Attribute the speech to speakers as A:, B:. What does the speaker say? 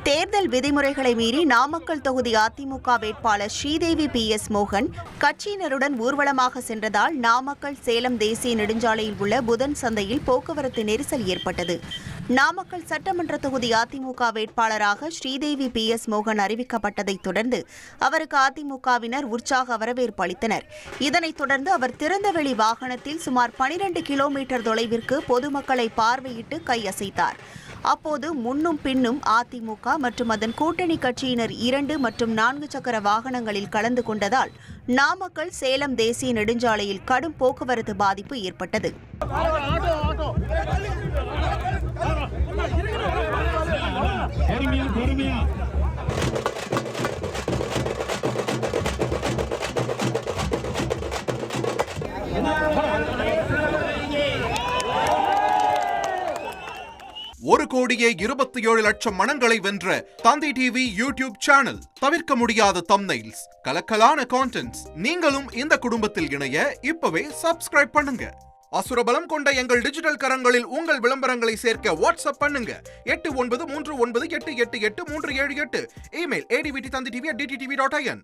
A: தேர்தல் விதிமுறைகளை மீறி நாமக்கல் தொகுதி அதிமுக வேட்பாளர் ஸ்ரீதேவி PS மோகன் கட்சியினருடன் ஊர்வலமாக சென்றதால் நாமக்கல் சேலம் தேசிய நெடுஞ்சாலையில் உள்ள புதன் சந்தையில் போக்குவரத்து நெரிசல் ஏற்பட்டது. நாமக்கல் சட்டமன்ற தொகுதி அதிமுக வேட்பாளராக ஸ்ரீதேவி PS மோகன் அறிவிக்கப்பட்டதைத் தொடர்ந்து அவருக்கு அதிமுகவினர் உற்சாக வரவேற்பு அளித்தனர். இதனைத் தொடர்ந்து அவர் திறந்தவெளி வாகனத்தில் சுமார் 12 கிலோமீட்டர் தொலைவிற்கு பொதுமக்களை பார்வையிட்டு கையசைத்தார். அப்போது முன்னும் பின்னும் அதிமுக மற்றும் அதன் கூட்டணி கட்சியினர் 2 மற்றும் 4 சக்கர வாகனங்களில் கலந்து கொண்டதால் நாமக்கல் சேலம் தேசிய நெடுஞ்சாலையில் கடும் போக்குவரத்து பாதிப்பு ஏற்பட்டது.
B: ஒரு கோடியே 27 லட்சம் மனங்களை வென்ற தந்தி டிவி யூடியூப் சேனல். தவிர்க்க முடியாத தம்ப்நெயில்ஸ், கலக்கலான கான்டென்ட்ஸ். நீங்களும் இந்த குடும்பத்தில் இணைய இப்பவே சப்ஸ்கிரைப் பண்ணுங்க. அசுரபலம் கொண்ட எங்கள் டிஜிட்டல் கரங்களில் உங்கள் விளம்பரங்களை சேர்க்க வாட்ஸ்அப் பண்ணுங்க. 8939888838. Email advtthanditv@dttv.in.